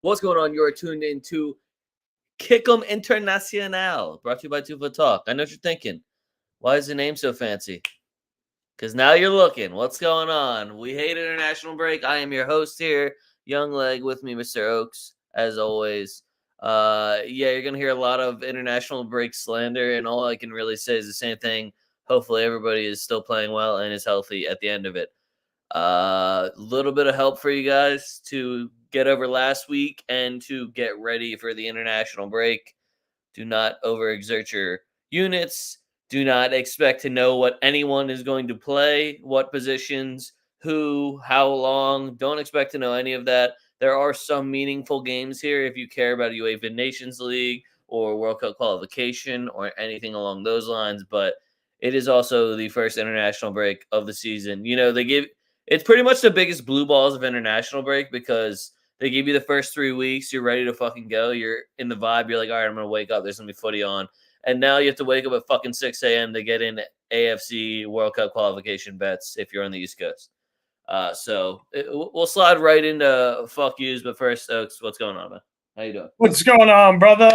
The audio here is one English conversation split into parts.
What's going on? You're tuned in to Kick'em Internacional, brought to you by TwoFootTalk. I know what you're thinking. Why is the name so fancy? Because now you're looking. What's going on? We hate international break. I am your host here, Young Leg, with me, Mr. Oaks, as always. You're going to hear a lot of international break slander, and all I can really say is the same thing. Hopefully everybody is still playing well and is healthy at the end of it. A little bit of help for you guys to get over last week and to get ready for the international break. Do not overexert your units. Do not expect to know what anyone is going to play, what positions, who, how long. Don't expect to know any of that. There are some meaningful games here if you care about UEFA Nations League or World Cup qualification or anything along those lines, but it is also the first international break of the season. You know, it's pretty much the biggest blue balls of international break because they give you the first 3 weeks. You're ready to fucking go. You're in the vibe. You're like, all right, I'm going to wake up. There's going to be footy on. And now you have to wake up at fucking 6 a.m. to get in AFC World Cup qualification bets if you're on the East Coast. We'll slide right into fuck yous. But first, Oaks, what's going on, man? How you doing? What's going on, brother?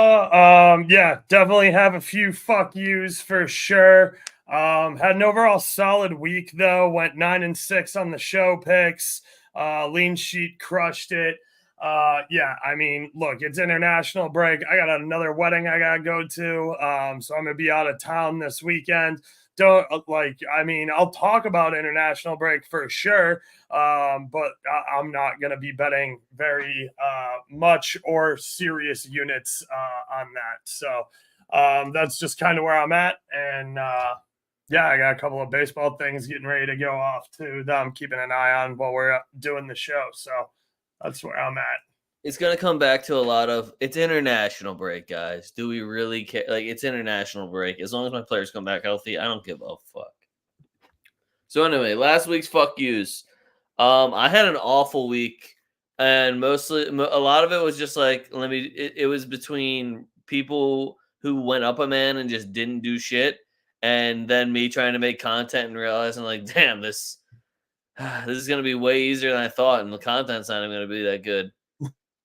Definitely have a few fuck yous for sure. Had an overall solid week though. Went 9-6 on the show picks. Lean sheet crushed it. Look, it's international break. I got another wedding I gotta go to. So I'm gonna be out of town this weekend. I'll talk about international break for sure. But I'm not going to be betting very much or serious units on that. So that's just kind of where I'm at. And I got a couple of baseball things getting ready to go off too that I'm keeping an eye on while we're doing the show. So that's where I'm at. It's going to come back to a lot of, it's international break, guys. Do we really care? Like, it's international break. As long as my players come back healthy, I don't give a fuck. So anyway, last week's fuck yous. I had an awful week, and mostly a lot of it was just like it was between people who went up a man and just didn't do shit, and then me trying to make content and realizing like, damn, this is gonna be way easier than I thought, and the content's not even gonna be that good.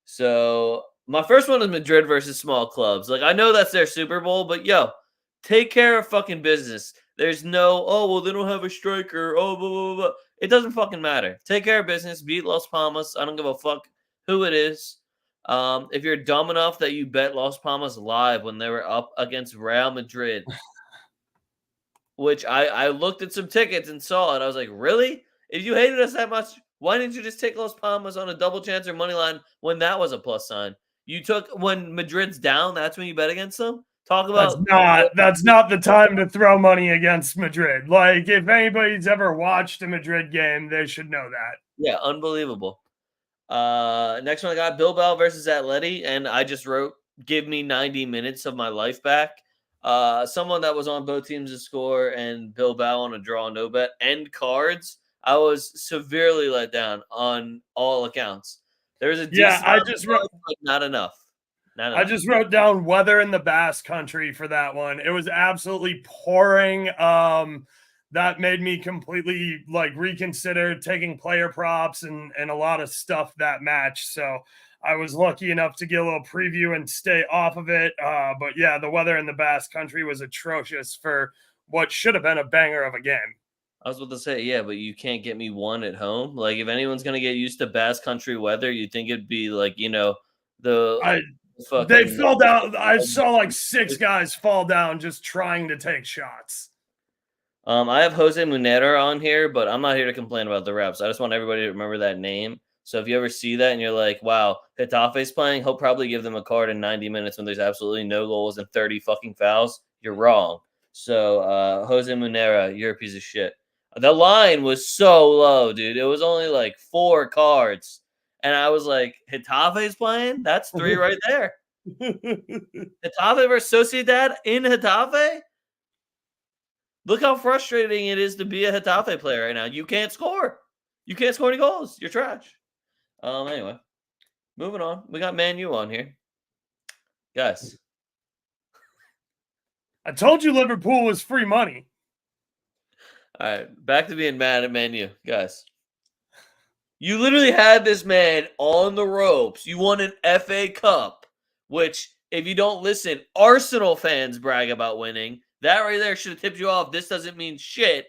So my first one is Madrid versus small clubs. Like, I know that's their Super Bowl, but yo, take care of fucking business. There's no, oh, well, they don't have a striker. Oh, blah, blah, blah. It doesn't fucking matter. Take care of business. Beat Las Palmas. I don't give a fuck who it is. If you're dumb enough that you bet Las Palmas live when they were up against Real Madrid, which I looked at some tickets and saw it. I was like, really? If you hated us that much, why didn't you just take Las Palmas on a double chance or money line when that was a plus sign? You took when Madrid's down, that's when you bet against them? Talk about that's not the time to throw money against Madrid. Like, if anybody's ever watched a Madrid game, they should know that. Yeah, unbelievable. Next one I got Bilbao versus Atleti, and I just wrote, give me 90 minutes of my life back. Someone that was on both teams to score and Bilbao on a draw no bet and cards. I was severely let down on all accounts. There's a decent I just wrote, but not enough. I just wrote down weather in the Basque Country for that one. It was absolutely pouring. That made me completely reconsider taking player props and a lot of stuff that match. So I was lucky enough to get a little preview and stay off of it. But yeah, the weather in the Basque Country was atrocious for what should have been a banger of a game. I was about to say, yeah, but you can't get me one at home. Like, if anyone's going to get used to Basque Country weather, you'd think it'd be like, they fell down. I saw like 6 guys fall down just trying to take shots. I have Jose Munera on here, but I'm not here to complain about the refs. I just want everybody to remember that name. So if you ever see that and you're like, wow, Getafe's playing, he'll probably give them a card in 90 minutes when there's absolutely no goals and 30 fucking fouls. You're wrong. So Jose Munera, you're a piece of shit. The line was so low, dude. It was only like 4 cards. And I was like, Getafe's playing? That's 3 right there. Getafe versus Sociedad in Getafe? Look how frustrating it is to be a Getafe player right now. You can't score. You can't score any goals. You're trash. Anyway, moving on. We got Man U on here. Guys. I told you Liverpool was free money. All right, back to being mad at Man U. Guys. You literally had this man on the ropes. You won an FA Cup, which, if you don't listen, Arsenal fans brag about winning. That right there should have tipped you off. This doesn't mean shit.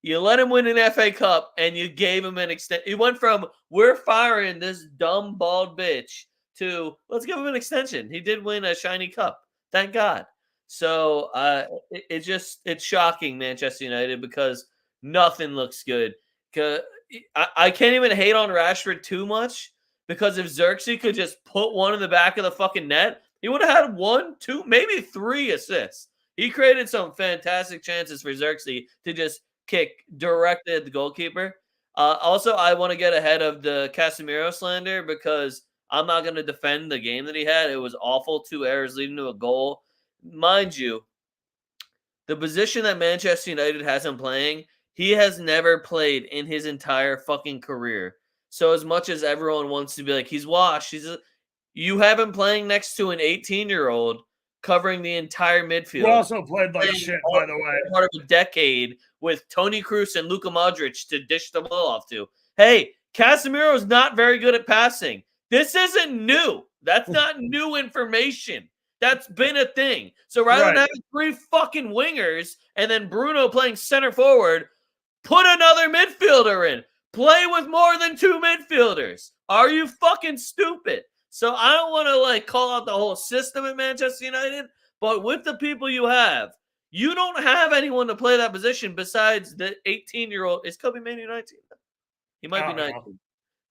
You let him win an FA Cup, and you gave him an extension. It went from, we're firing this dumb, bald bitch, to, let's give him an extension. He did win a shiny cup. Thank God. So it's shocking, Manchester United, because nothing looks good. I can't even hate on Rashford too much, because if Xerxes could just put one in the back of the fucking net, he would have had 1, 2, maybe 3 assists. He created some fantastic chances for Xerxes to just kick directly at the goalkeeper. Also, I want to get ahead of the Casemiro slander, because I'm not going to defend the game that he had. It was awful. 2 errors leading to a goal. Mind you, the position that Manchester United has him playing, he has never played in his entire fucking career. So as much as everyone wants to be like, he's washed, you have him playing next to an 18-year-old covering the entire midfield. Who also played like shit, by the way. Part of a decade with Toni Kroos and Luka Modric to dish the ball off to. Hey, Casemiro is not very good at passing. This isn't new. That's not new information. That's been a thing. So rather than having 3 fucking wingers and then Bruno playing center forward, put another midfielder in. Play with more than 2 midfielders. Are you fucking stupid? So I don't want to like call out the whole system at Manchester United, but with the people you have, you don't have anyone to play that position besides the 18-year-old. Is Kobe Manu 19? He might be 19.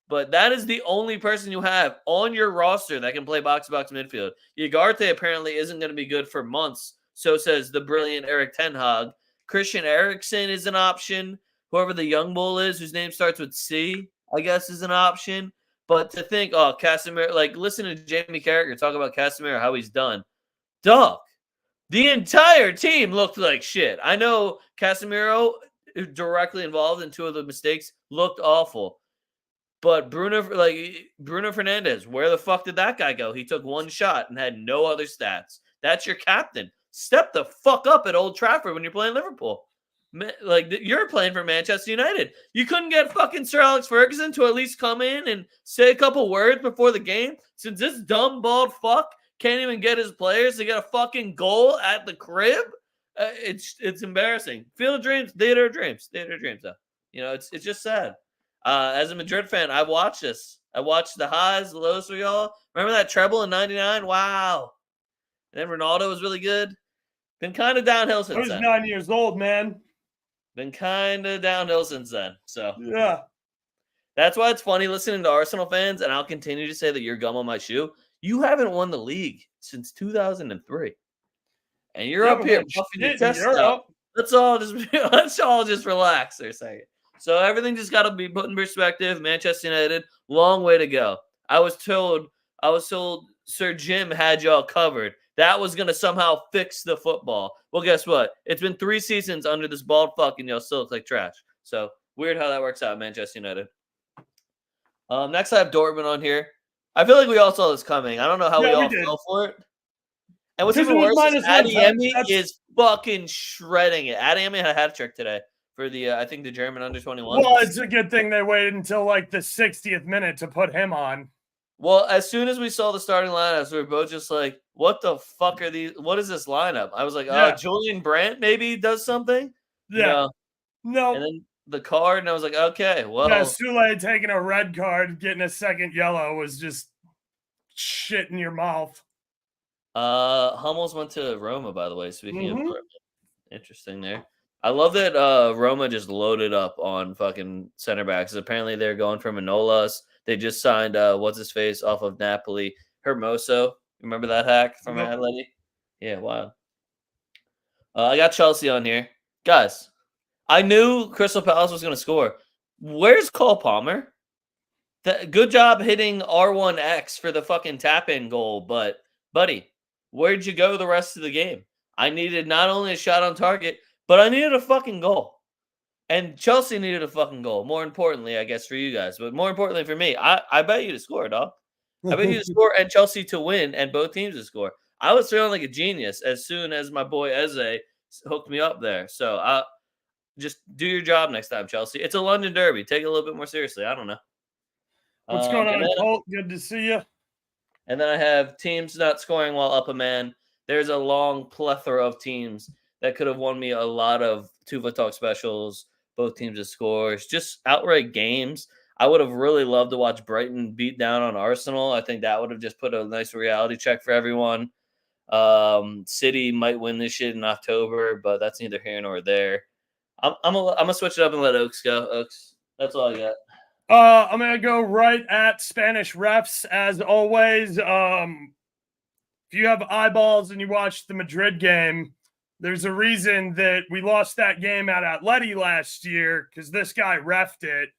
But that is the only person you have on your roster that can play box-to-box midfield. Ugarte apparently isn't going to be good for months, so says the brilliant Erik ten Hag. Christian Eriksen is an option. Whoever the young bull is, whose name starts with C, I guess, is an option. But to think, oh, Casemiro, like, listen to Jamie Carragher talk about Casemiro, how he's done. Dog, the entire team looked like shit. I know Casemiro, directly involved in 2 of the mistakes, looked awful. But Bruno Fernandes, where the fuck did that guy go? He took 1 shot and had no other stats. That's your captain. Step the fuck up at Old Trafford when you're playing Liverpool. Like, you're playing for Manchester United. You couldn't get fucking Sir Alex Ferguson to at least come in and say a couple words before the game, since this dumb bald fuck can't even get his players to get a fucking goal at the crib. It's embarrassing. Field of Dreams, theater of dreams, though. You know, it's just sad. As a Madrid fan, I've watched this. I watched the highs, the lows for y'all. Remember that treble in '99? Wow. And then Ronaldo was really good. Been kind of downhill since then. I was 9 years old, man. Been kind of downhill since then. So yeah, that's why it's funny listening to Arsenal fans, and I'll continue to say that you're gum on my shoe. You haven't won the league since 2003, and you're up here puffing your chest out. Let's all just relax for a second. So everything just got to be put in perspective. Manchester United, long way to go. I was told Sir Jim had y'all covered. That was going to somehow fix the football. Well, guess what? It's been 3 seasons under this bald fuck, and y'all still look like trash. So weird how that works out, Manchester United. Next, I have Dortmund on here. I feel like we all saw this coming. I don't know how we all fell for it. And what's even worse is Adeyemi is fucking shredding it. Adeyemi had a hat trick today for the, I think, the German under-21. Well, it's a good thing they waited until like the 60th minute to put him on. Well, as soon as we saw the starting lineups, we were both just like, what the fuck are these? What is this lineup? I was like, Julian Brandt maybe does something? Yeah. No. And then the card, and I was like, okay, well. Yeah, Sule taking a red card, getting a second yellow was just shit in your mouth. Hummels went to Roma, by the way, speaking of Dortmund. Interesting there. I love that Roma just loaded up on fucking center backs. Apparently they're going for Manolas. They just signed what's-his-face off of Napoli, Hermoso. Remember that hack from Atleti? Yeah, wow. I got Chelsea on here. Guys, I knew Crystal Palace was going to score. Where's Cole Palmer? Good job hitting R1X for the fucking tap-in goal, but, buddy, where'd you go the rest of the game? I needed not only a shot on target, but I needed a fucking goal. And Chelsea needed a fucking goal. More importantly, I guess, for you guys. But more importantly for me, I bet you to score, dog. I bet you to score and Chelsea to win and both teams to score. I was feeling like a genius as soon as my boy Eze hooked me up there. So just do your job next time, Chelsea. It's a London derby. Take it a little bit more seriously. I don't know. What's going And on, then Colt? Good to see you. and then I have teams not scoring while up a man. There's a long plethora of teams that could have won me a lot of TwoFootTalk specials, both teams of scores, just outright games. I would have really loved to watch Brighton beat down on Arsenal. I think that would have just put a nice reality check for everyone. City might win this shit in October, but that's neither here nor there. I'm gonna switch it up and let Oaks go. Oaks, that's all I got. I'm gonna go right at Spanish refs as always. If you have eyeballs and you watched the Madrid game, there's a reason that we lost that game at Atleti last year because this guy refed it.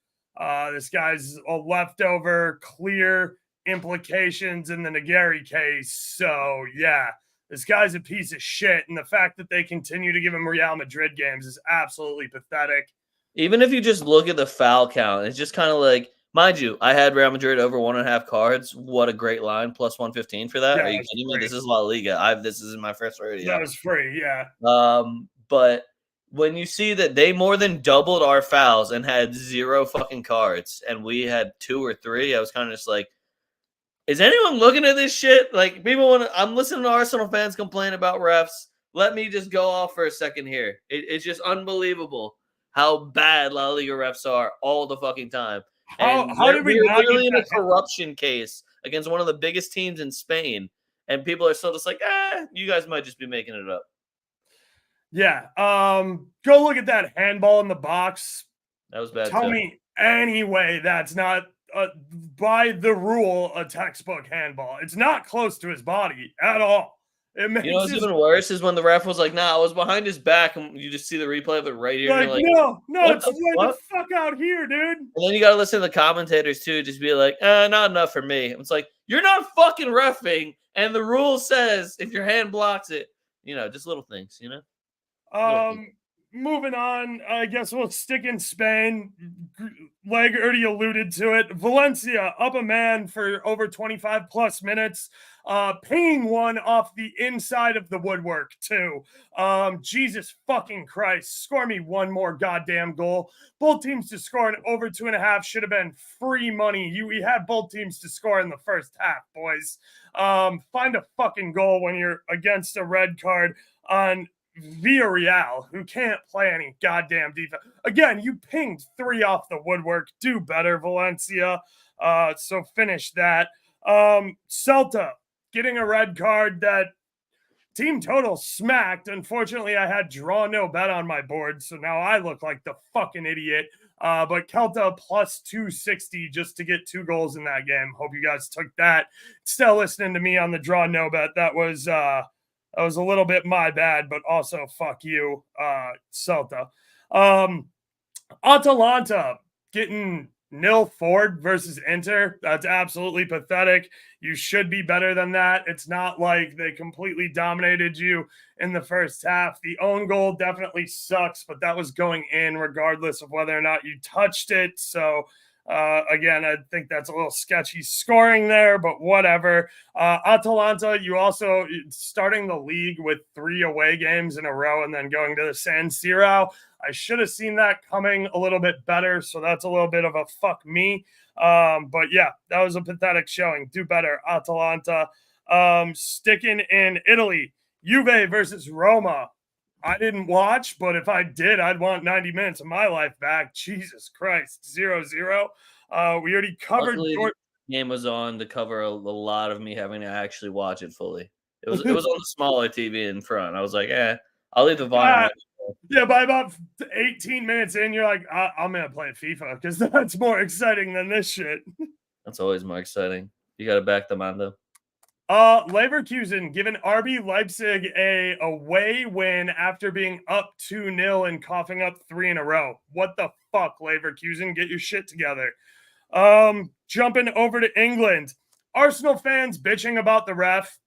This guy's a leftover, clear implications in the Nageri case. So, yeah, this guy's a piece of shit. And the fact that they continue to give him Real Madrid games is absolutely pathetic. Even if you just look at the foul count, it's just kind of like, mind you, I had Real Madrid over 1.5 cards. What a great line, plus 115 for that. Yeah, Are you it's kidding me? free. This is La Liga. This is my first rodeo. That was free, yeah. But when you see that they more than doubled our fouls and had 0 fucking cards, and we had 2 or 3, I was kind of just like, is anyone looking at this shit? Like, people want to. I'm listening to Arsenal fans complain about refs. Let me just go off for a second here. It's just unbelievable how bad La Liga refs are all the fucking time. And How did we we're not literally get in a that? corruption case against one of the biggest teams in Spain, and people are still just like, you guys might just be making it up. Yeah. Go look at that handball in the box. That was bad. Tell me anyway that's not by the rule a textbook handball. It's not close to his body at all. It makes You know what's even worse is when the ref was like, "Nah, I was behind his back," and you just see the replay of it right here. like, And you're like, no, it's the right the fuck out here, dude. And then you got to listen to the commentators too, just be like, not enough for me. It's like, you're not fucking reffing, and the rule says if your hand blocks it, just little things, Moving on, I guess we'll stick in Spain. Leg already alluded to it. Valencia up a man for over 25 plus minutes, pinging one off the inside of the woodwork too. Jesus fucking Christ, score me one more goddamn goal. Both teams to score in over 2.5 should have been free money. We had both teams to score in the first half, boys. Find a fucking goal when you're against a red card on Villarreal, who can't play any goddamn defense. Again, you pinged 3 off the woodwork. Do better, Valencia. So finish that. Celta getting a red card that team total smacked. Unfortunately, I had draw no bet on my board, so now I look like the fucking idiot. But Celta plus 260 just to get 2 goals in that game. Hope you guys took that. Still listening to me on the draw no bet. That was a little bit my bad, but also fuck you, Celta. Atalanta getting 0-4 versus Inter. That's absolutely pathetic. You should be better than that. It's not like they completely dominated you in the first half. The own goal definitely sucks, but that was going in regardless of whether or not you touched it. So, again, I think that's a little sketchy scoring there, but whatever. Atalanta, you also starting the league with 3 away games in a row and then going to the San Siro. I should have seen that coming a little bit better, so that's a little bit of a fuck me. But yeah, that was a pathetic showing. Do better, Atalanta. Sticking in Italy, Juve versus Roma. I didn't watch, but if I did, I'd want 90 minutes of my life back. Jesus Christ, 0-0. We already covered. Luckily, the game was on to cover a lot of me having to actually watch it fully. It was on the smaller TV in front. I was like, I'll leave the volume. Yeah, by about 18 minutes in, you're like, I'm going to play FIFA because that's more exciting than this shit. That's always more exciting. You got to back the Mando. Leverkusen giving RB Leipzig a away win after being up 2-0 and coughing up 3 in a row. What the fuck, Leverkusen? Get your shit together. Jumping over to England. Arsenal fans bitching about the ref.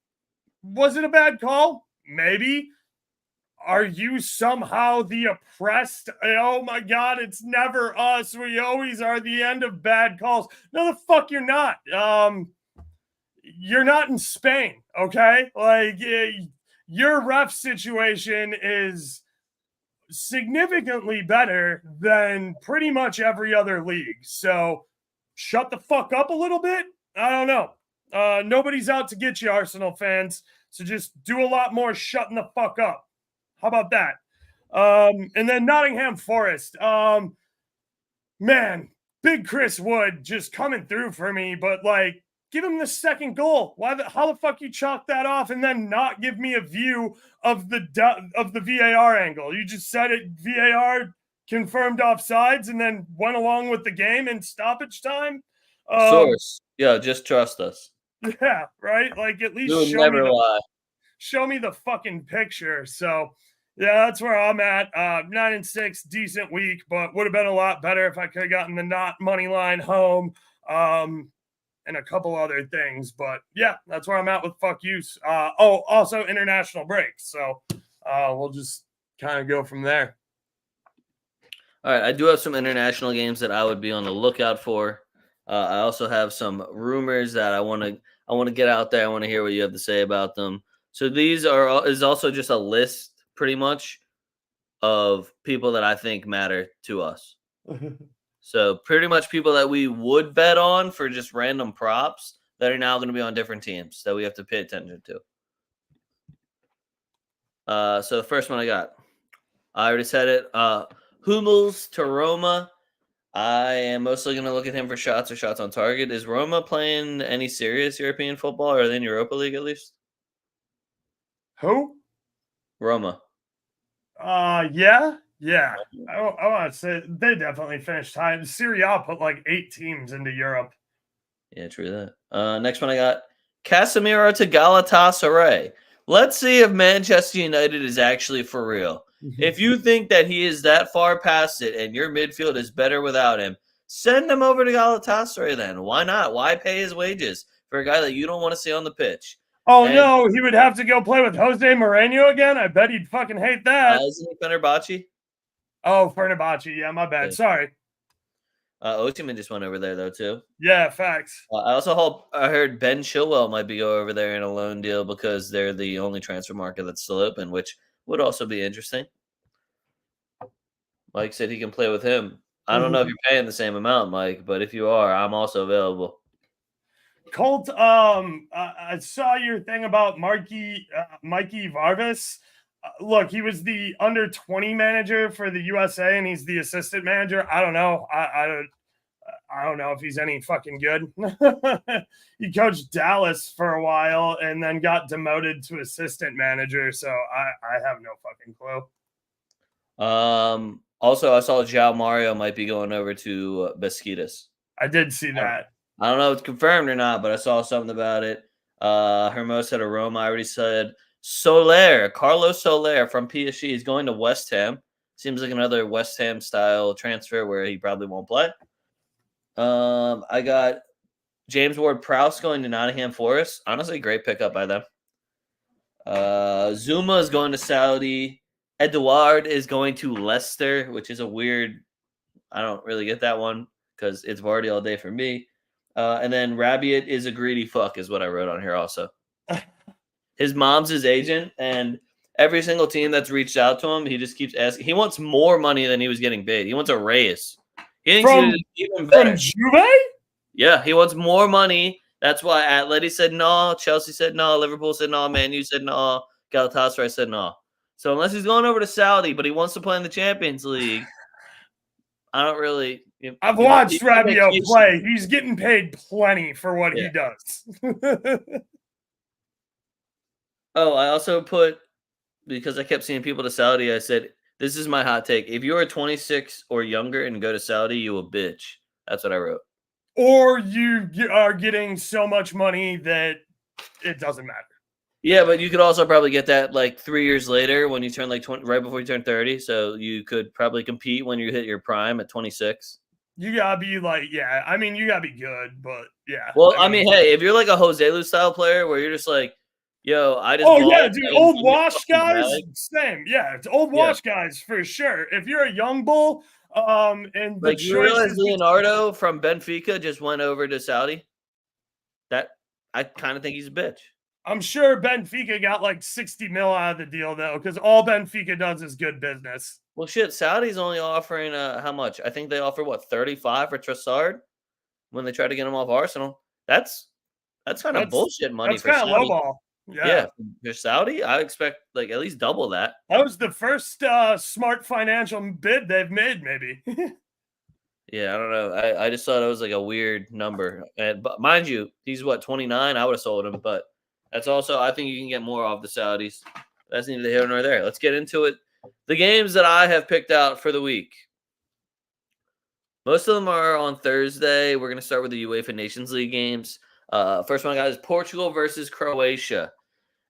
Was it a bad call? Maybe. Are you somehow the oppressed? Oh my God, it's never us. We always are the end of bad calls. No, the fuck you're not. You're not in Spain, okay? Like, your ref situation is significantly better than pretty much every other league. So shut the fuck up a little bit? I don't know. Nobody's out to get you, Arsenal fans. So just do a lot more shutting the fuck up. How about that? And then Nottingham Forest. Man, big Chris Wood just coming through for me, but like, give him the second goal. How the fuck you chalk that off and then not give me a view of the VAR angle? You just said it VAR confirmed offsides and then went along with the game in stoppage time. Source, yeah, just trust us. Yeah, right. Like at least We would never lie. show me the fucking picture. So yeah, that's where I'm at. 9-6, decent week, but would have been a lot better if I could have gotten the not money line home. And a couple other things, but yeah, that's where I'm at with fuck yous. Also international breaks. So we'll just kind of go from there. All right, I do have some international games that I would be on the lookout for. I also have some rumors that I want to get out there. I want to hear what you have to say about them. So these is also just a list, pretty much, of people that I think matter to us. So pretty much people that we would bet on for just random props that are now going to be on different teams that we have to pay attention to. So the first one I already said it. Hummels to Roma. I am mostly going to look at him for shots or shots on target. Is Roma playing any serious European football, or are they in Europa League at least? Who? Roma. Yeah. I want to say they definitely finished high. Serie A put like 8 teams into Europe. Yeah, true that. Next one I got Casemiro to Galatasaray. Let's see if Manchester United is actually for real. If you think that he is that far past it and your midfield is better without him, send him over to Galatasaray then. Why not? Why pay his wages for a guy that you don't want to see on the pitch? No, he would have to go play with Jose Mourinho again. I bet he'd fucking hate that. Isn't he Fenerbahce? Oh, Fenerbahce. Yeah, my bad. Yeah. Sorry. Osimhen just went over there though too. Yeah, facts. I heard Ben Chilwell might be over there in a loan deal because they're the only transfer market that's still open, which would also be interesting. Mike said he can play with him. I don't know if you're paying the same amount, Mike, but if you are, I'm also available. Colt, I saw your thing about Mikey Vargas. Look, he was the under 20 manager for the USA, and he's the assistant manager. I don't know. I don't know if he's any fucking good. He coached Dallas for a while and then got demoted to assistant manager. So I have no fucking clue. Also, I saw João Mario might be going over to Besiktas. I did see that. I don't know if it's confirmed or not, but I saw something about it. Hermosa to Roma. I already said Carlos Soler from PSG is going to West Ham. Seems like another West Ham style transfer where he probably won't play. I got James Ward-Prowse going to Nottingham Forest. Honestly, great pickup by them. Zuma is going to Saudi. Edouard is going to Leicester, which is a weird. I don't really get that one because it's Vardy all day for me. And then Rabiot is a greedy fuck, is what I wrote on here also. His mom's his agent, and every single team that's reached out to him, he just keeps asking. He wants more money than he was getting paid. He wants a raise. He thinks even better. From Juve? Yeah, he wants more money. That's why Atleti said no, Chelsea said no, Liverpool said no, Man U said no, Galatasaray said no. So unless he's going over to Saudi, but he wants to play in the Champions League, I don't really. I've watched Rabiot play. He's getting paid plenty for what he does. Oh, I also put, because I kept seeing people to Saudi, I said, this is my hot take. If you are 26 or younger and go to Saudi, you a bitch. That's what I wrote. Or you are getting so much money that it doesn't matter. Yeah, but you could also probably get that like 3 years later when you turn like 20, right before you turn 30. So you could probably compete when you hit your prime at 26. You gotta be like, yeah. I mean, you gotta be good, but yeah. Well, I mean, hey, if you're like a Jose Lu style player where you're just like, yo, I just. Oh yeah, dude, old wash guys, same. Yeah, it's old wash guys for sure. If you're a young bull, and like you realize Leonardo from Benfica just went over to Saudi. That I kind of think he's a bitch. I'm sure Benfica got like 60 mil out of the deal though, because all Benfica does is good business. Well, shit, Saudi's only offering how much? I think they offer 35 for Trossard, when they tried to get him off Arsenal. That's kind of bullshit money That's for kind of Saudi. lowball. Yeah, for Saudi, I expect like at least double that. That was the first smart financial bid they've made, maybe. Yeah, I don't know. I just thought it was like a weird number. But mind you, he's what, 29? I would have sold him, but that's also, I think you can get more off the Saudis. That's neither here nor there. Let's get into it. The games that I have picked out for the week. Most of them are on Thursday. We're going to start with the UEFA Nations League games. First one I got is Portugal versus Croatia.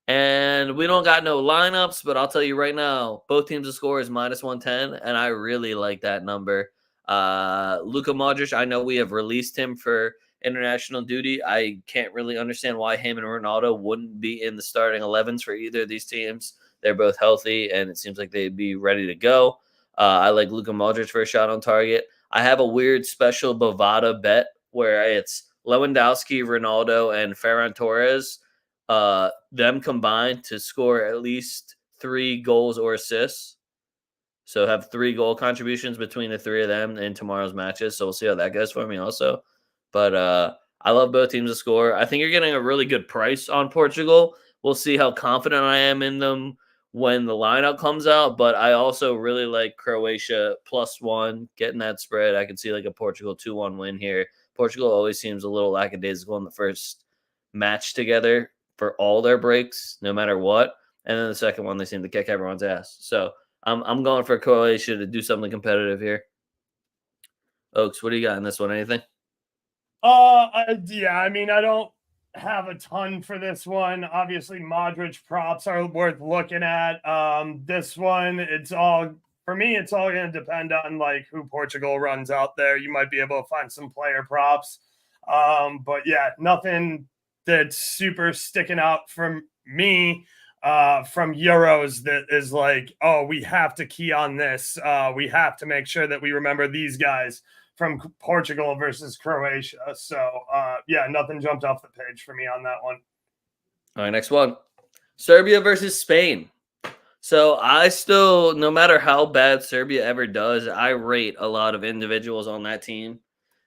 And we don't got no lineups, but I'll tell you right now, both teams' score is minus 110, and I really like that number. Luka Modric, I know we have released him for international duty. I can't really understand why him and Ronaldo wouldn't be in the starting 11s for either of these teams. They're both healthy, and it seems like they'd be ready to go. I like Luka Modric for a shot on target. I have a weird special Bovada bet where it's Lewandowski, Ronaldo, and Ferran Torres. Them combined to score at least 3 goals or assists. So have 3 goal contributions between the 3 of them in tomorrow's matches. So we'll see how that goes for me also. But I love both teams to score. I think you're getting a really good price on Portugal. We'll see how confident I am in them when the lineup comes out. But I also really like Croatia +1, getting that spread. I can see like a Portugal 2-1 win here. Portugal always seems a little lackadaisical in the first match together for all their breaks, no matter what. And then the second one, they seem to kick everyone's ass. So I'm going for Croatia to do something competitive here. Oaks, what do you got in this one? Anything? Yeah, I mean, I don't have a ton for this one. Obviously, Modric props are worth looking at. This one, it's all for me. It's all going to depend on like who Portugal runs out there. You might be able to find some player props, but yeah, nothing that's super sticking out from me. From Euros that is like, oh, we have to key on this. We have to make sure that we remember these guys from Portugal versus Croatia. So, yeah, nothing jumped off the page for me on that one. All right, next one. Serbia versus Spain. So I still, no matter how bad Serbia ever does, I rate a lot of individuals on that team.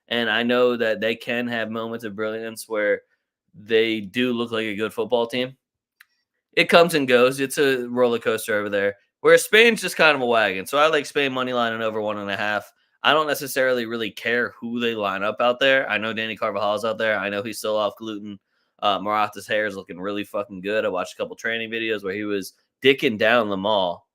And I know that they can have moments of brilliance where they do look like a good football team. It comes and goes. It's a roller coaster over there. Whereas Spain's just kind of a wagon. So I like Spain money line and over 1.5. I don't necessarily really care who they line up out there. I know Danny Carvajal's out there. I know he's still off gluten. Morata's hair is looking really fucking good. I watched a couple training videos where he was dicking down the mall.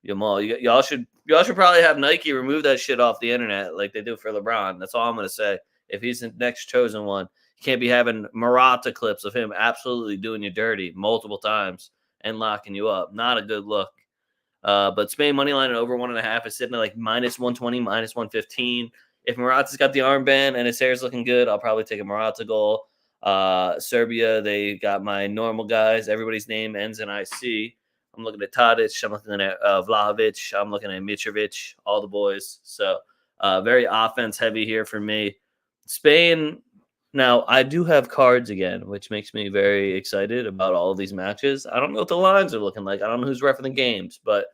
Y'all should probably have Nike remove that shit off the internet like they do for LeBron. That's all I'm gonna say. If he's the next chosen one, you can't be having Morata clips of him absolutely doing you dirty multiple times and locking you up. Not a good look. But Spain money line at over 1.5 is sitting at like minus 120, minus 115. If Morata's got the armband and his hair's looking good, I'll probably take a Morata goal. Serbia, they got my normal guys. Everybody's name ends in IC. I'm looking at Tadic. I'm looking at Vlahovic. I'm looking at Mitrovic. All the boys. So very offense heavy here for me. Spain. Now, I do have cards again, which makes me very excited about all of these matches. I don't know what the lines are looking like. I don't know who's refereeing the games, but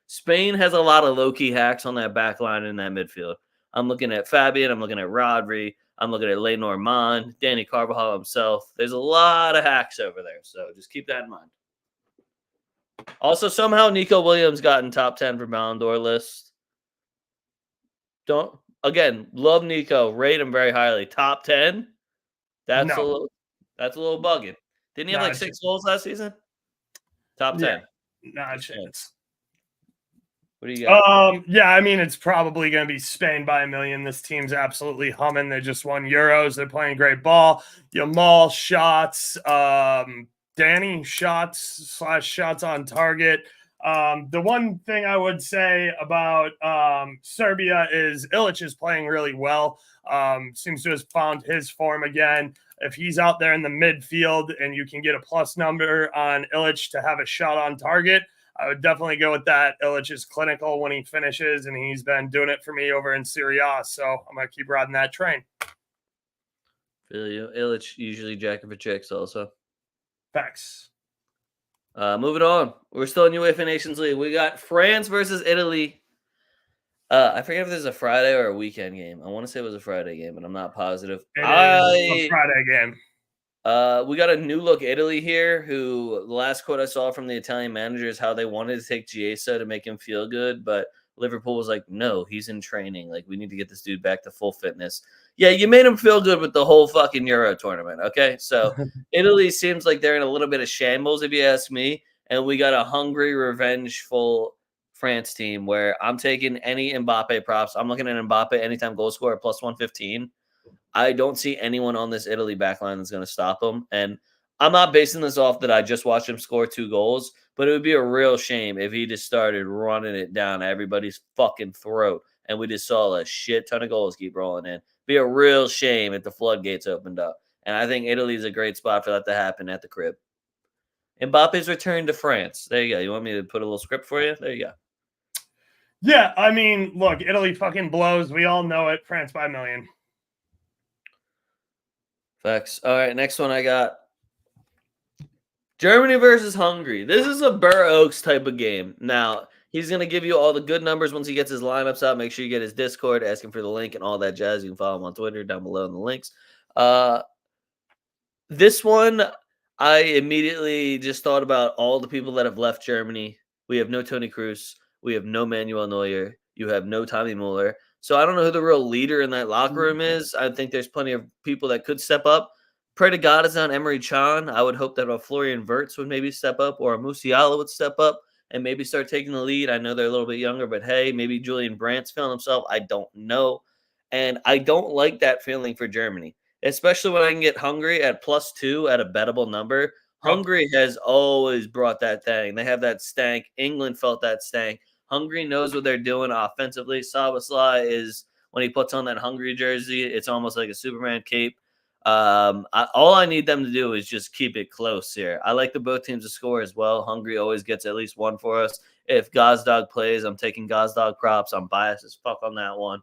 Spain has a lot of low-key hacks on that back line in that midfield. I'm looking at Fabian. I'm looking at Rodri. I'm looking at Lenormand, Danny Carvajal himself. There's a lot of hacks over there, so just keep that in mind. Also, somehow Nico Williams got in top 10 for Ballon d'Or list. Love Nico. Rate him very highly. Top 10? That's a little bugging. Didn't he have like 6 goals last season? Top 10. Not a chance. What do you got? Yeah, I mean, it's probably going to be Spain by 1 million. This team's absolutely humming. They just won Euros. They're playing great ball. Yamal shots, Danny shots on target. The one thing I would say about Serbia is Ilic is playing really well. Seems to have found his form again. If he's out there in the midfield and you can get a plus number on Ilic to have a shot on target, I would definitely go with that. Ilic is clinical when he finishes, and he's been doing it for me over in Serie A, so I'm going to keep riding that train. Feel you. Ilic usually jacking for chicks also. Facts. Moving on. We're still in UEFA Nations League. We got France versus Italy. I forget if this is a Friday or a weekend game. I want to say it was a Friday game, but I'm not positive. It is a Friday game. We got a new look Italy here, who the last quote I saw from the Italian manager is how they wanted to take Chiesa to make him feel good, but Liverpool was like, no, he's in training. Like, we need to get this dude back to full fitness. Yeah, you made him feel good with the whole fucking Euro tournament, okay? So Italy seems like they're in a little bit of shambles, if you ask me, and we got a hungry, revengeful France team where I'm taking any Mbappe props. I'm looking at Mbappe anytime goal scorer at plus 115. I don't see anyone on this Italy backline that's going to stop him. And I'm not basing this off that I just watched him score 2 goals, but it would be a real shame if he just started running it down everybody's fucking throat and we just saw a shit ton of goals keep rolling in. Be a real shame if the floodgates opened up. And I think Italy's a great spot for that to happen at the crib. Mbappe's return to France. There you go. You want me to put a little script for you? There you go. Yeah, I mean, look, Italy fucking blows. We all know it. France by a million. Facts. All right, next one I got Germany versus Hungary. This is a Burr Oaks type of game. Now, he's going to give you all the good numbers once he gets his lineups out. Make sure you get his Discord, ask him for the link and all that jazz. You can follow him on Twitter down below in the links. This one, I immediately just thought about all the people that have left Germany. We have no Tony Kroos. We have no Manuel Neuer. You have no Tommy Mueller. So I don't know who the real leader in that locker room is. I think there's plenty of people that could step up. Pray to God it's not Emery Chan. I would hope that a Florian Wirtz would maybe step up or a Musiala would step up and maybe start taking the lead. I know they're a little bit younger, but hey, maybe Julian Brandt's feeling himself. I don't know. And I don't like that feeling for Germany, especially when I can get Hungary at +2 at a bettable number. Hungary has always brought that thing. They have that stank. England felt that stank. Hungary knows what they're doing offensively. Szoboszlai is, when he puts on that Hungary jersey, it's almost like a Superman cape. All I need them to do is just keep it close here. I like the both teams to score as well. Hungary always gets at least one for us. If Gazdag plays, I'm taking Gazdag props. I'm biased as fuck on that one.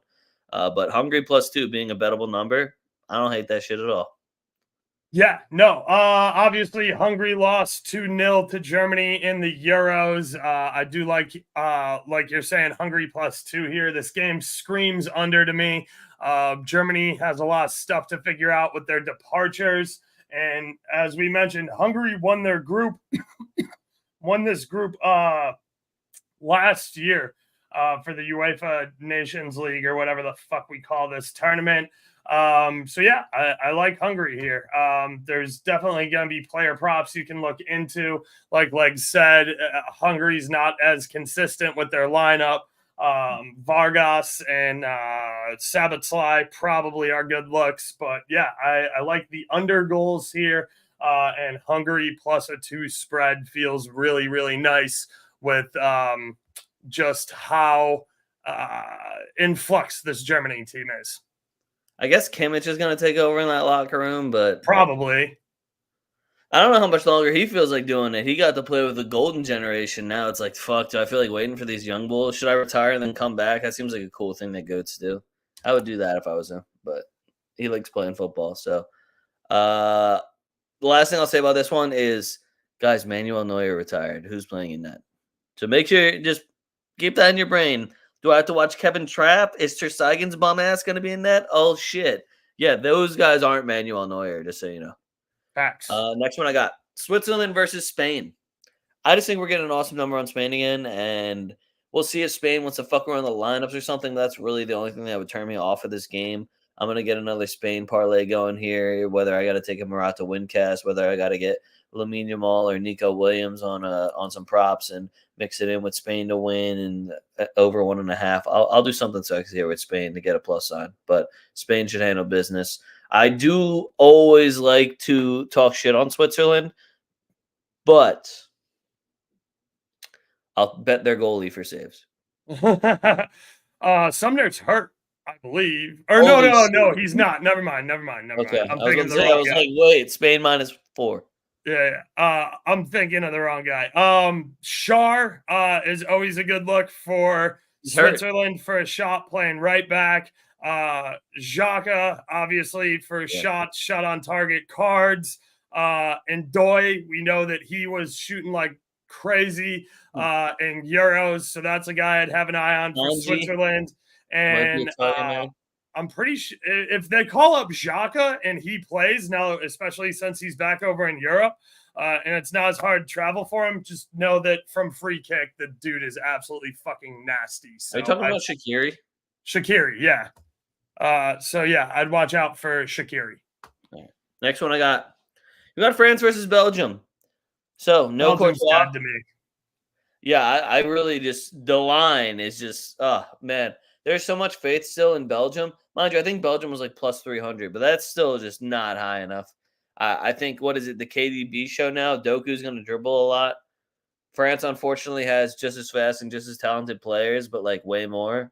But Hungary +2 being a bettable number, I don't hate that shit at all. Yeah, no. Obviously, Hungary lost 2-0 to Germany in the Euros. I do like you're saying, Hungary +2 here. This game screams under to me. Germany has a lot of stuff to figure out with their departures, and as we mentioned, Hungary won their group, won this group last year for the UEFA Nations League or whatever the fuck we call this tournament. So yeah, I like Hungary here. There's definitely going to be player props you can look into. Like Leg said, Hungary's not as consistent with their lineup. Vargas and Szoboszlai probably are good looks, but yeah, I like the under goals here. And Hungary +2 spread feels really, really nice with just how in flux this Germany team is. I guess Kimmich is going to take over in that locker room, but probably. I don't know how much longer he feels like doing it. He got to play with the golden generation. Now it's like, fuck, do I feel like waiting for these young bulls? Should I retire and then come back? That seems like a cool thing that goats do. I would do that if I was him, but he likes playing football. So the last thing I'll say about this one is, guys, Manuel Neuer retired. Who's playing in that? So make sure, just keep that in your brain. Do I have to watch Kevin Trapp? Is Ter Stegen's bum ass going to be in that? Oh, shit. Yeah, those guys aren't Manuel Neuer, just so you know. Facts. Next one I got Switzerland versus Spain. I just think we're getting an awesome number on Spain again, and we'll see if Spain wants to fuck around the lineups or something. That's really the only thing that would turn me off of this game. I'm going to get another Spain parlay going here, whether I got to take a Morata win cast, whether I got to get Lamine Yamal or Nico Williams on some props and mix it in with Spain to win and over 1.5. I'll do something sexy here with Spain to get a plus sign, but Spain should handle business. I do always like to talk shit on Switzerland, but I'll bet their goalie for saves. Sumner's hurt, I believe. Or no, he's not. Never mind. Okay. I'm I thinking was the wrong guy. like, wait, Spain -4. Yeah. I'm thinking of the wrong guy. Schär is always a good look for Switzerland for a shot playing right back. Xhaka, obviously, for shot on target cards. And Doy, we know that he was shooting like crazy in Euros. So that's a guy I'd have an eye on for Anji Switzerland. might be a And target man. I'm pretty sure if they call up Xhaka and he plays now, especially since he's back over in Europe, and it's not as hard to travel for him, just know that from free kick, the dude is absolutely fucking nasty. So Are you talking about Shaqiri? Shaqiri, yeah. So yeah, I'd watch out for Shaqiri. Right. Next one I got. We got France versus Belgium. So no Belgium's Courtois. dead to me. Yeah, I really just the line is just man. There's so much faith still in Belgium. Mind you, I think Belgium was like plus 300, but that's still just not high enough. I think what is it, the KDB show now? Doku's going to dribble a lot. France unfortunately has just as fast and just as talented players, but like way more,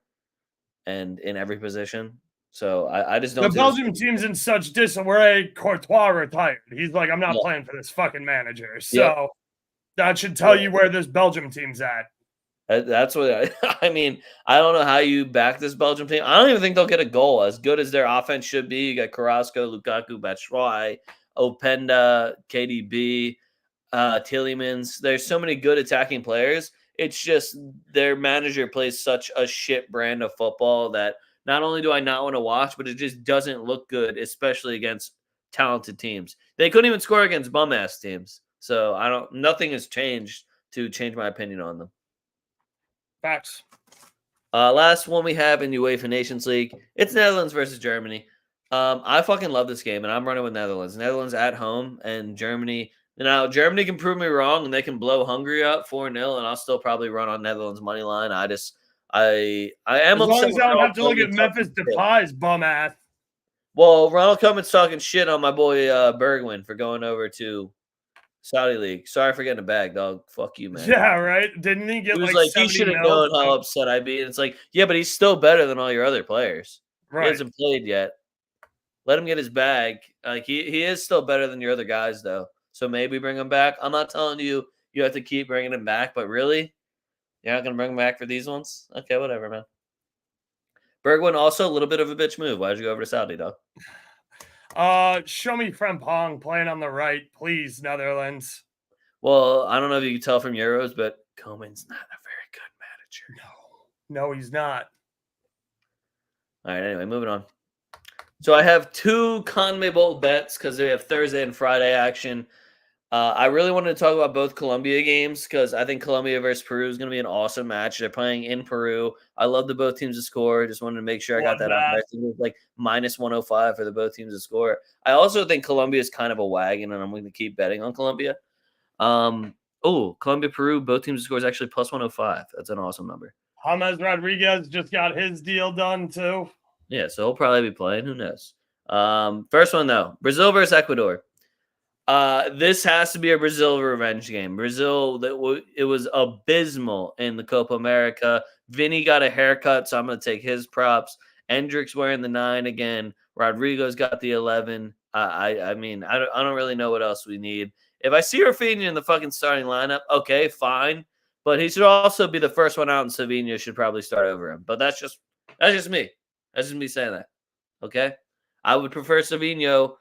and in every position. So I just don't. The Belgium team's in such disarray. Courtois retired. He's like, I'm not Yeah. playing for this fucking manager. So Yep. that should tell you where this Belgium team's at. That's what I mean. I don't know how you back this Belgium team. I don't even think they'll get a goal. As good as their offense should be, you got Carrasco, Lukaku, Batshuayi, Openda, KDB, Tielemans. There's so many good attacking players. It's just their manager plays such a shit brand of football that not only do I not want to watch, but it just doesn't look good, especially against talented teams. They couldn't even score against bum ass teams. So nothing has changed to change my opinion on them. Facts. Last one we have in UEFA Nations League, it's Netherlands versus Germany. I fucking love this game, and I'm running with Netherlands. Netherlands at home, and Germany. Now, Germany can prove me wrong, and they can blow Hungary up 4-0, and I'll still probably run on Netherlands money line. I am as long as I don't have to look at Koeman's Memphis Depay's bum ass. Well, Ronald Koeman's talking shit on my boy Bergwijn for going over to Saudi League. Sorry for getting a bag, dog. Fuck you, man. Yeah, right. Didn't he get He was like he 70 should have mil? known how upset I'd be. And it's like, yeah, but he's still better than all your other players. Right. He hasn't played yet. Let him get his bag. Like he is still better than your other guys, though. So maybe bring him back. I'm not telling you you have to keep bringing him back, but really, you're not gonna bring him back for these ones? Okay, whatever, man. Bergwijn also a little bit of a bitch move. Why'd you go over to Saudi, dog? Show me Frimpong playing on the right, please, Netherlands. Well, I don't know if you can tell from Euros, but Koeman's not a very good manager. No, he's not. All right, anyway, moving on. So I have two CONMEBOL bets because they have Thursday and Friday action. I really wanted to talk about both Colombia games because I think Colombia versus Peru is going to be an awesome match. They're playing in Peru. I love the both teams to score. Just wanted to make sure I got that out there. I think it was like minus 105 for the both teams to score. I also think Colombia is kind of a wagon, and I'm going to keep betting on Colombia. Colombia, Peru, both teams to score is actually plus 105. That's an awesome number. James Rodriguez just got his deal done too. Yeah, so he'll probably be playing. Who knows? First one, though. Brazil versus Ecuador. This has to be a Brazil revenge game. Brazil, it was abysmal in the Copa America. Vinny got a haircut, so I'm going to take his props. Endrick's wearing the 9 again. Rodrigo's got the 11. I mean, I don't really know what else we need. If I see Rafinha in the fucking starting lineup, okay, fine. But he should also be the first one out, and Savinho should probably start over him. But that's just me. That's just me saying that. Okay? I would prefer Savinho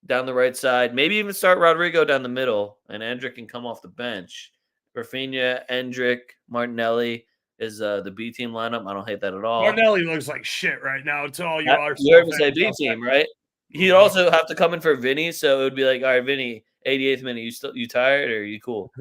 down the right side. Maybe even start Rodrigo down the middle, and Endrick can come off the bench. Rafinha, Endrick, Martinelli is the B team lineup. I don't hate that at all. Martinelli looks like shit right now. To all you Arsenal you heard me say B team, right? He'd also have to come in for Vinny, so it would be like, all right, Vinny, 88th minute, you tired or are you cool?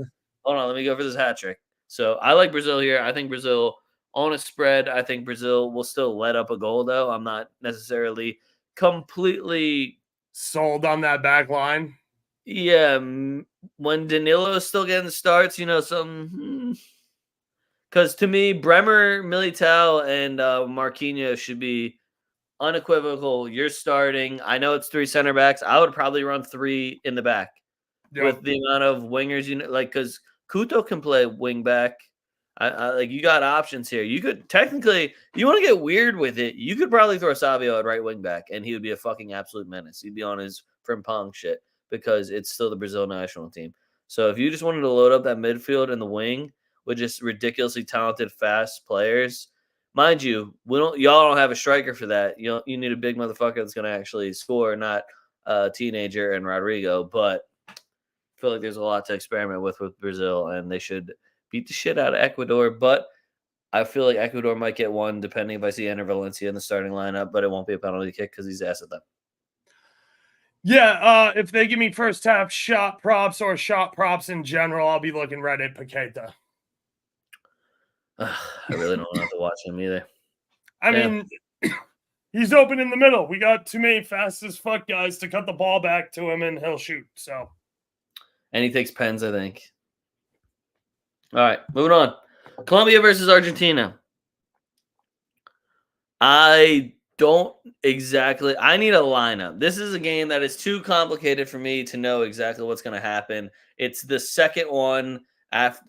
Hold on, let me go for this hat trick. So I like Brazil here. I think Brazil on a spread. I think Brazil will still let up a goal, though. I'm not necessarily completely sold on that back line. Yeah, when Danilo is still getting starts, some because to me, Bremer, Militao, and Marquinhos should be unequivocal. You're starting. I know it's 3 center backs. I would probably run 3 in the back with the amount of wingers, because Couto can play wing back. Like you got options here. You could technically, you want to get weird with it. You could probably throw Savio at right wing back, and he would be a fucking absolute menace. He'd be on his Frimpong shit because it's still the Brazil national team. So if you just wanted to load up that midfield and the wing with just ridiculously talented, fast players, mind you, y'all don't have a striker for that. You need a big motherfucker that's going to actually score, not a teenager and Rodrigo. But feel like there's a lot to experiment with Brazil, and they should beat the shit out of Ecuador. But I feel like Ecuador might get one, depending if I see Enter Valencia in the starting lineup, but it won't be a penalty kick because he's ass at them. Yeah, if they give me first half shot props or shot props in general, I'll be looking right at Paqueta. I really don't want to watch him either. I mean, he's open in the middle. We got too many fast as fuck guys to cut the ball back to him, and he'll shoot. So, and he takes pens, I think. All right, moving on. Colombia versus Argentina. I don't exactly. I need a lineup. This is a game that is too complicated for me to know exactly what's going to happen. It's the second one after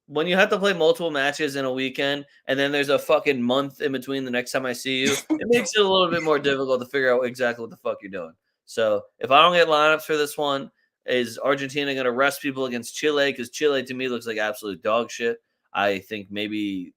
when you have to play multiple matches in a weekend, and then there's a fucking month in between the next time I see you. It makes it a little bit more difficult to figure out exactly what the fuck you're doing. So if I don't get lineups for this one, is Argentina going to rest people against Chile? Because Chile to me looks like absolute dog shit. I think maybe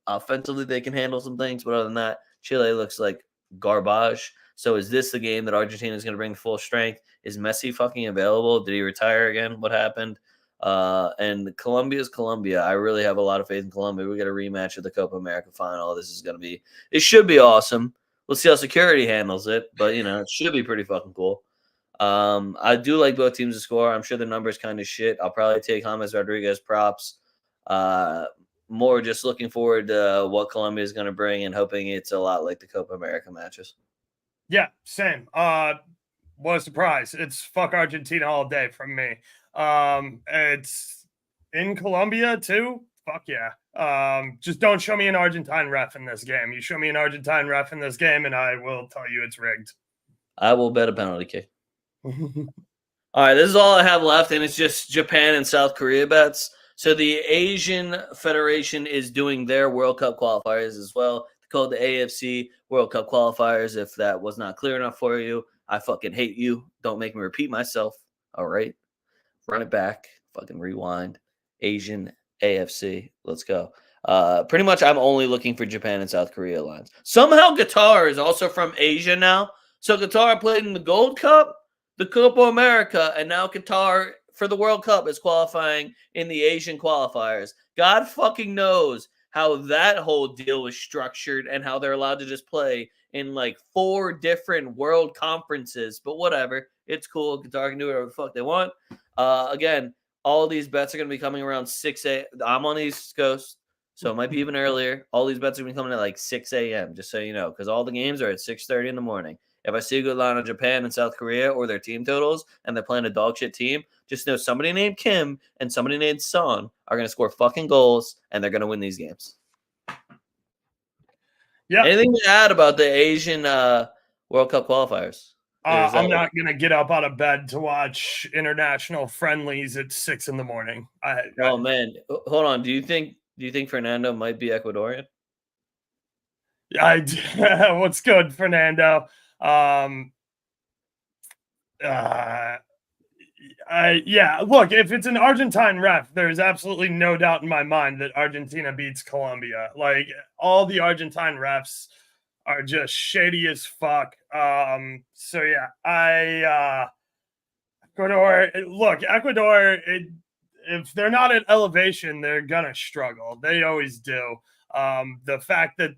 offensively they can handle some things, but other than that, Chile looks like garbage. So is this the game that Argentina is going to bring full strength? Is Messi fucking available? Did he retire again? What happened? And Colombia is Colombia. I really have a lot of faith in Colombia. We got a rematch of the Copa America final. This is going to be, it should be awesome. We'll see how security handles it, but it should be pretty fucking cool. I do like both teams to score. I'm sure the number's kind of shit. I'll probably take James Rodriguez props. More just looking forward to what Colombia is going to bring and hoping it's a lot like the Copa America matches. Yeah, same. What a surprise. It's fuck Argentina all day from me. It's in Colombia too. Fuck yeah. Just don't show me an Argentine ref in this game. You show me an Argentine ref in this game and I will tell you it's rigged. I will bet a penalty kick. All right, this is all I have left, and it's just Japan and South Korea bets. So the Asian Federation is doing their World Cup qualifiers as well. They're called the AFC World Cup qualifiers. If that was not clear enough for you, I fucking hate you. Don't make me repeat myself. All right. Run it back. Fucking rewind. Asian AFC. Let's go. Pretty much I'm only looking for Japan and South Korea lines. Somehow Qatar is also from Asia now. So Qatar played in the Gold Cup, the Copa America, and now Qatar for the World Cup is qualifying in the Asian qualifiers. God fucking knows how that whole deal was structured and how they're allowed to just play in like 4 different world conferences. But whatever. It's cool. Qatar can do whatever the fuck they want. Again, all these bets are going to be coming around 6 a.m. I'm on the East Coast, so it might be even earlier. All these bets are going to be coming at like 6 a.m., just so you know, because all the games are at 6:30 in the morning. If I see a good line on Japan and South Korea or their team totals and they're playing a dog shit team, just know somebody named Kim and somebody named Son are going to score fucking goals and they're going to win these games. Yeah. Anything to add about the Asian World Cup qualifiers? I'm not going to get up out of bed to watch international friendlies at 6 in the morning. Man. Hold on. Do you think Fernando might be Ecuadorian? What's good, Fernando? Look, if it's an Argentine ref, there's absolutely no doubt in my mind that Argentina beats Colombia. Like, all the Argentine refs are just shady as fuck. So yeah, Ecuador, if they're not at elevation, they're gonna struggle. They always do. The fact that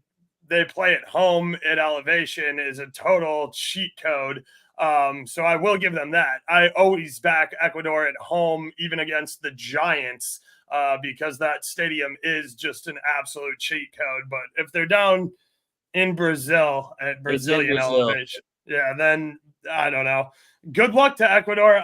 they play at home at elevation is a total cheat code. So I will give them that. I always back Ecuador at home, even against the Giants, because that stadium is just an absolute cheat code. But if they're down in Brazil at Brazilian elevation, then I don't know. Good luck to Ecuador.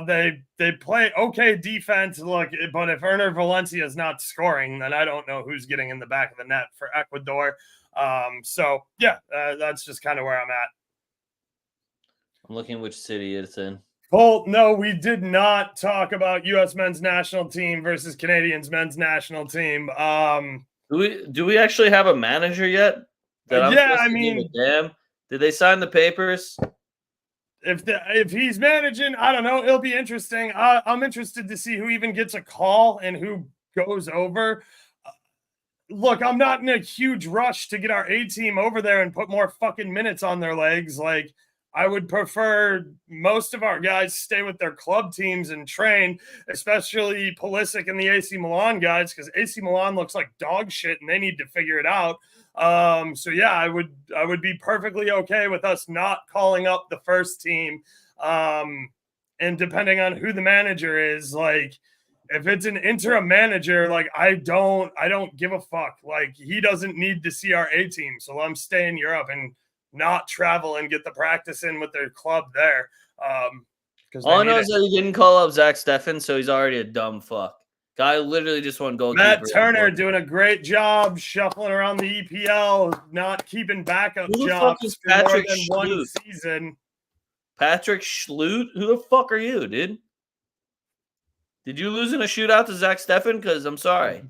They play okay defense. Look, but if Enter Valencia is not scoring, then I don't know who's getting in the back of the net for Ecuador. That's just kind of where I'm at. I'm looking which city it's in. Colt, no, we did not talk about U.S. men's national team versus Canadians men's national team. Do we actually have a manager yet? Damn. Did they sign the papers? If he's managing, I don't know. It'll be interesting. I'm interested to see who even gets a call and who goes over. Look, I'm not in a huge rush to get our A team over there and put more fucking minutes on their legs. Like, I would prefer most of our guys stay with their club teams and train, especially Pulisic and the AC Milan guys, because AC Milan looks like dog shit and they need to figure it out. So yeah, I would be perfectly okay with us not calling up the first team. And depending on who the manager is, like if it's an interim manager, like I don't give a fuck. Like he doesn't need to see our A team, so let him stay in Europe and not travel and get the practice in with their club there. All I know is that he didn't call up Zach Steffen, so he's already a dumb fuck. Guy literally just won goalkeeper. Matt Turner doing a great job shuffling around the EPL, not keeping backup jobs for more than one season. Patrick Schlutt? Who the fuck are you, dude? Did you lose in a shootout to Zach Steffen? Because I'm sorry.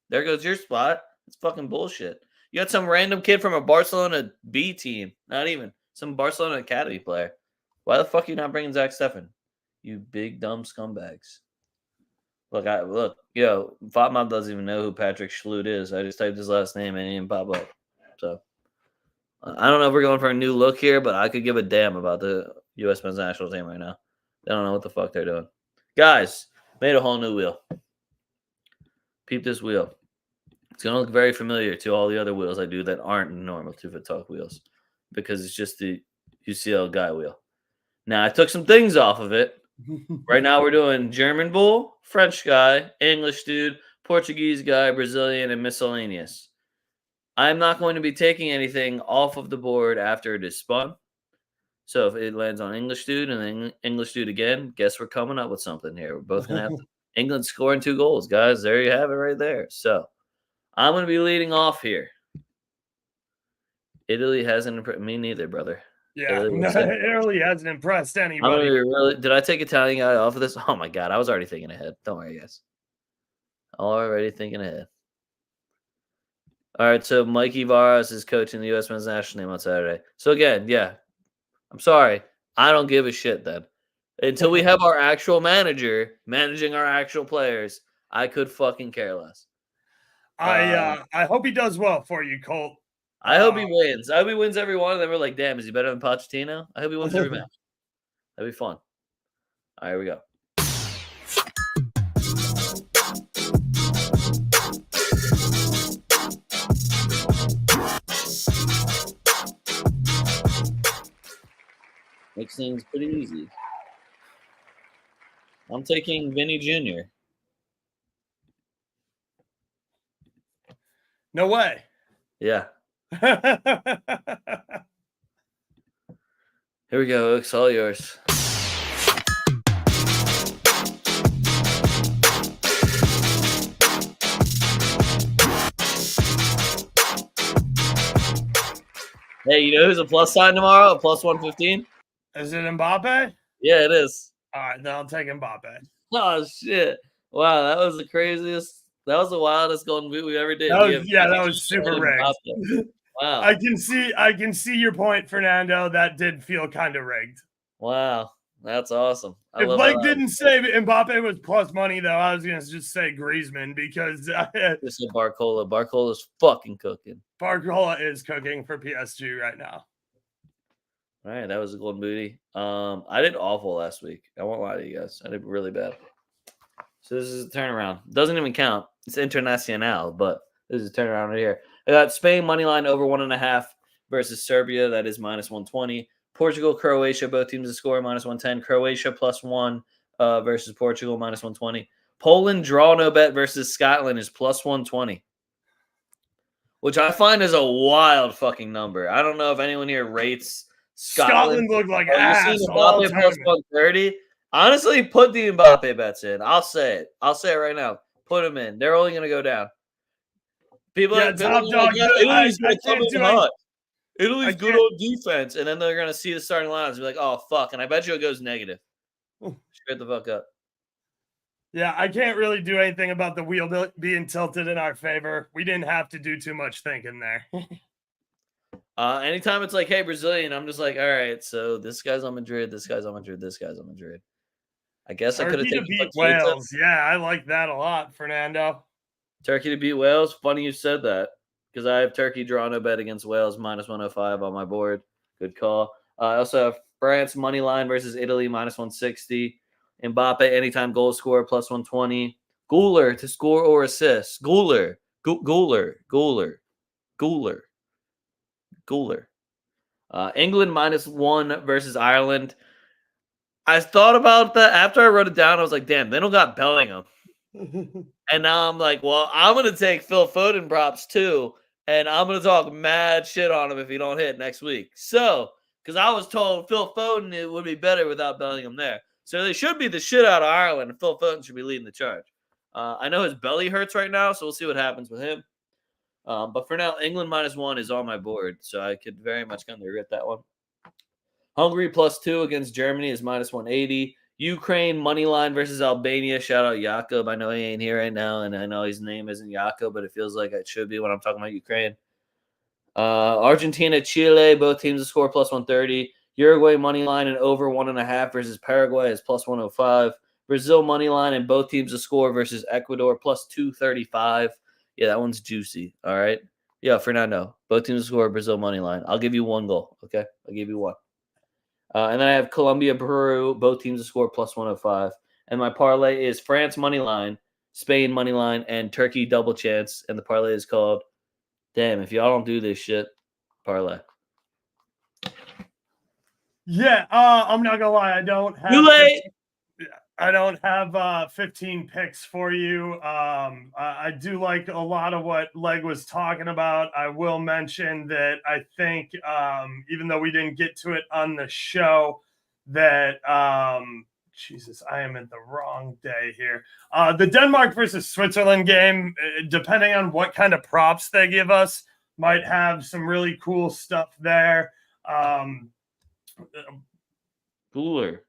There goes your spot. It's fucking bullshit. You got some random kid from a Barcelona B team. Not even. Some Barcelona Academy player. Why the fuck are you not bringing Zach Steffen? You big dumb scumbags. Look, Fatma doesn't even know who Patrick Schlutt is. I just typed his last name and he didn't pop up. So, I don't know if we're going for a new look here, but I could give a damn about the U.S. men's national team right now. They don't know what the fuck they're doing. Guys, made a whole new wheel. Peep this wheel. It's going to look very familiar to all the other wheels I do that aren't normal 2-foot talk wheels because it's just the UCL guy wheel. Now, I took some things off of it. Right now, we're doing German bull, French guy, English dude, Portuguese guy, Brazilian, and miscellaneous. I'm not going to be taking anything off of the board after it is spun. So if it lands on English dude and then English dude again, guess we're coming up with something here. We're both going to have England scoring 2 goals, guys. There you have it right there. So I'm going to be leading off here. Italy hasn't me neither, brother. Yeah, Italy hasn't impressed anybody. Did I take Italian guy off of this? Oh my god, I was already thinking ahead. Don't worry, guys. Already thinking ahead. All right, so Mikey Varas is coaching the U.S. men's national team on Saturday. So again, yeah, I'm sorry. I don't give a shit then. Until we have our actual manager managing our actual players, I could fucking care less. I hope he does well for you, Colt. I hope he wins. I hope he wins every one, and then we're like, damn, is he better than Pochettino? I hope he wins every match. That'd be fun. All right, here we go. Makes things pretty easy. I'm taking Vinny Jr. No way. Yeah. Here we go. It's all yours. Hey, you know who's a plus sign tomorrow? A plus 115? Is it Mbappe? Yeah, it is. All right, then I'll take Mbappe. Oh, shit. Wow, that was the craziest. That was the wildest golden boot we ever did. That was super rigged. Wow. I can see your point, Fernando. That did feel kind of rigged. Wow. That's awesome. If Blake didn't say Mbappe was plus money, though, I was going to just say Griezmann because this is Barcola. Barcola's fucking cooking. Barcola is cooking for PSG right now. All right, that was a golden booty. I did awful last week. I won't lie to you guys. I did really bad. So this is a turnaround. Doesn't even count. It's international, but this is a turnaround right here. I got Spain money line over 1.5 versus Serbia. That is minus 120. Portugal, Croatia, both teams to score minus 110. Croatia plus 1 versus Portugal minus 120. Poland draw no bet versus Scotland is plus 120, which I find is a wild fucking number. I don't know if anyone here rates Scotland. Looked like ass. Mbappe plus 130. Honestly, put the Mbappe bets in. I'll say it. I'll say it right now. Put them in. They're only going to go down. Top dog. Italy's good on defense, and then they're going to see the starting lines and be like, "Oh fuck!" And I bet you it goes negative. Straight the fuck up. Yeah, I can't really do anything about the wheel being tilted in our favor. We didn't have to do too much thinking there. Anytime it's like, "Hey, Brazilian," I'm just like, "All right, so this guy's on Madrid, this guy's on Madrid, this guy's on Madrid." I guess Turkey I could have taken beat Wales. Yeah, I like that a lot, Fernando. Turkey to beat Wales. Funny you said that because I have Turkey draw no bet against Wales minus 105 on my board. Good call. I also have France money line versus Italy -160. Mbappe anytime goal scorer +120. Guler to score or assist. Guler. England -1 versus Ireland. I thought about that after I wrote it down. I was like, damn, they don't got Bellingham. And now I'm like, well, I'm going to take Phil Foden props too. And I'm going to talk mad shit on him if he don't hit next week. So, because I was told Phil Foden it would be better without Bellingham there. So they should be the shit out of Ireland, and Phil Foden should be leading the charge. I know his belly hurts right now, so we'll see what happens with him. But for now, England -1 is on my board, so I could very much kind of regret that one. Hungary +2 against Germany is -180. Ukraine money line versus Albania. Shout out Jakob. I know he ain't here right now, and I know his name isn't Jakob, but it feels like it should be when I'm talking about Ukraine. Argentina, Chile, both teams to score +130. Uruguay money line and over 1.5 versus Paraguay is +105. Brazil money line and both teams to score versus Ecuador +235. Yeah, that one's juicy. All right. Yeah, Fernando. Both teams to score Brazil money line. I'll give you one goal. Okay, I'll give you one. And then I have Colombia, Peru, both teams to score +105. And my parlay is France money line, Spain money line, and Turkey double chance. And the parlay is called, damn, if y'all don't do this shit, parlay. Yeah, I'm not gonna lie, I don't have 15 picks for you. I do like a lot of what Leg was talking about. I will mention that I think, even though we didn't get to it on the show, that Jesus, I am in the wrong day here. The Denmark versus Switzerland game, depending on what kind of props they give us, might have some really cool stuff there. Cooler.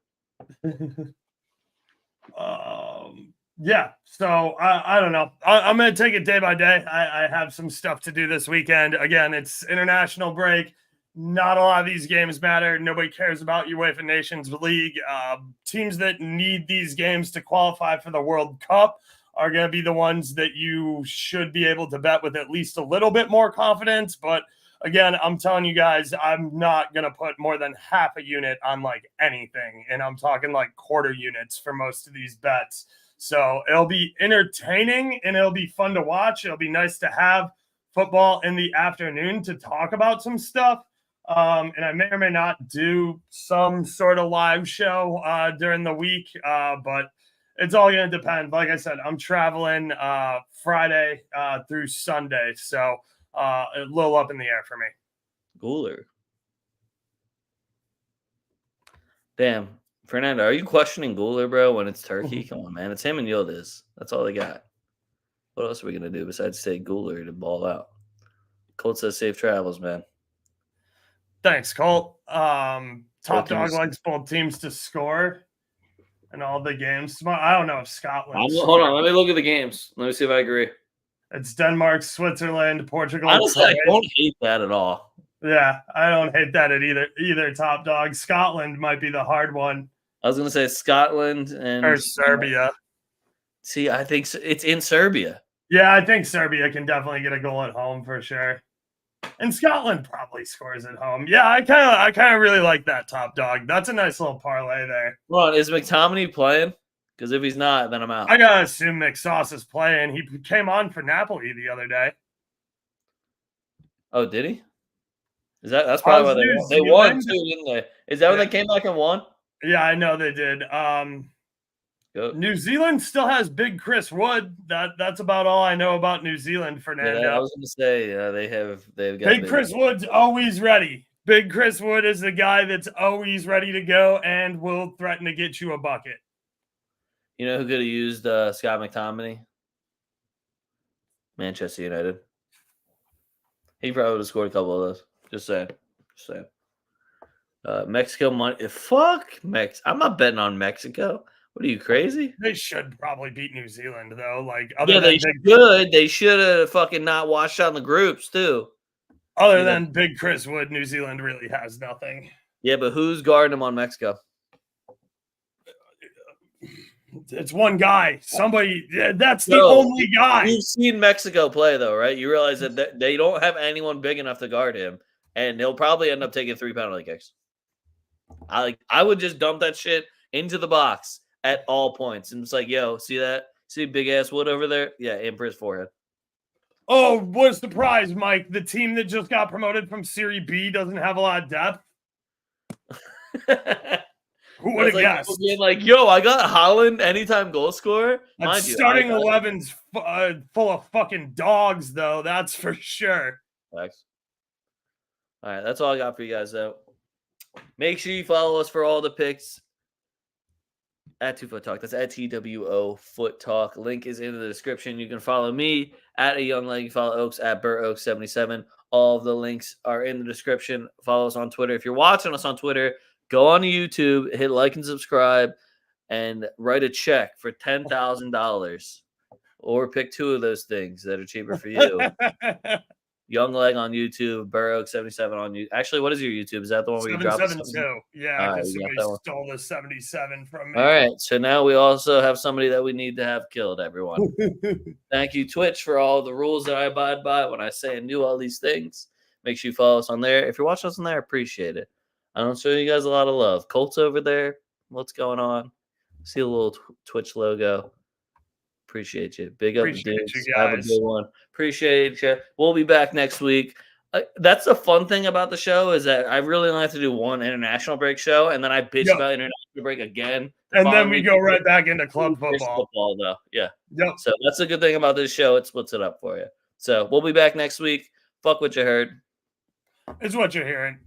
Yeah, so I don't know. I'm going to take it day by day. I have some stuff to do this weekend. Again, it's international break. Not a lot of these games matter. Nobody cares about UEFA Nations League. Teams that need these games to qualify for the World Cup are going to be the ones that you should be able to bet with at least a little bit more confidence. But again, I'm telling you guys, I'm not going to put more than half a unit on like anything. And I'm talking like quarter units for most of these bets. So it'll be entertaining and it'll be fun to watch. It'll be nice to have football in the afternoon to talk about some stuff. And I may or may not do some sort of live show during the week, but it's all going to depend. Like I said, I'm traveling Friday through Sunday. So a little up in the air for me. Cooler. Damn. Fernando, are you questioning Guler, bro, when it's Turkey? Come on, man. It's him and Yildiz. That's all they got. What else are we going to do besides take Guler to ball out? Colt says safe travels, man. Thanks, Colt. Top dog likes both teams to score in all the games. I don't know if Scotland. Hold on. Let me look at the games. Let me see if I agree. It's Denmark, Switzerland, Portugal. Honestly, I don't hate that at all. Yeah, I don't hate that at either top dog. Scotland might be the hard one. I was going to say Scotland or Serbia. See, I think it's in Serbia. Yeah, I think Serbia can definitely get a goal at home for sure. And Scotland probably scores at home. Yeah, I kind of really like that top dog. That's a nice little parlay there. Well, is McTominay playing? Because if he's not, then I'm out. I gotta assume McSauce is playing. He came on for Napoli the other day. Oh, did he? That's probably why they won. They won too, didn't they? Is that when they came back and won? Yeah, I know they did. New Zealand still has Big Chris Wood. That's about all I know about New Zealand, Fernando. Yeah, I was going to say they've got Big Chris Wood's always ready. Big Chris Wood is the guy that's always ready to go and will threaten to get you a bucket. You know who could have used Scott McTominay? Manchester United. He probably would have scored a couple of those. Just saying. Mexico money. Fuck Mex. I'm not betting on Mexico. What are you, crazy? They should probably beat New Zealand, though. They should have fucking not washed out in the groups, too. Other than Big Chris Wood, New Zealand really has nothing. Yeah, but who's guarding them on Mexico? It's one guy. Somebody. That's the only guy. You've seen Mexico play, though, right? You realize that they don't have anyone big enough to guard him, and he'll probably end up taking 3 penalty kicks. I would just dump that shit into the box at all points. And it's like, yo, see that? See big ass wood over there? Yeah, in for his forehead. Oh, what a surprise, Mike. The team that just got promoted from Serie B doesn't have a lot of depth. Who would have guessed? Being like, yo, I got Holland anytime goal scorer. Mind you, starting 11's full of fucking dogs, though. That's for sure. Thanks. All right, that's all I got for you guys, though. Make sure you follow us for all the picks at TwoFootTalk. That's at TWOFootTalk. Link is in the description. You can follow me at A Young Leg. You follow Oaks at BurOaks77. All of the links are in the description. Follow us on Twitter. If you're watching us on Twitter, go on to YouTube, hit like and subscribe, and write a check for $10,000. Or pick two of those things that are cheaper for you. Young Leg on YouTube, BurOaks77 on YouTube. Actually, what is your YouTube? Is that the one where you drop 772? Yeah, right, because somebody stole the 77 from me. All right, so now we also have somebody that we need to have killed, everyone. Thank you, Twitch, for all the rules that I abide by when I say and do all these things. Make sure you follow us on there. If you're watching us on there, I appreciate it. I don't show you guys a lot of love. Colt's over there. What's going on? See a little Twitch logo. Appreciate you. Big up, dudes. Have a good one. Appreciate you. We'll be back next week. That's the fun thing about the show is that I really only have to do one international break show, and then I bitch about international break again. And then we go right back into club football, though. Yeah. Yep. So that's a good thing about this show. It splits it up for you. So we'll be back next week. Fuck what you heard. It's what you're hearing.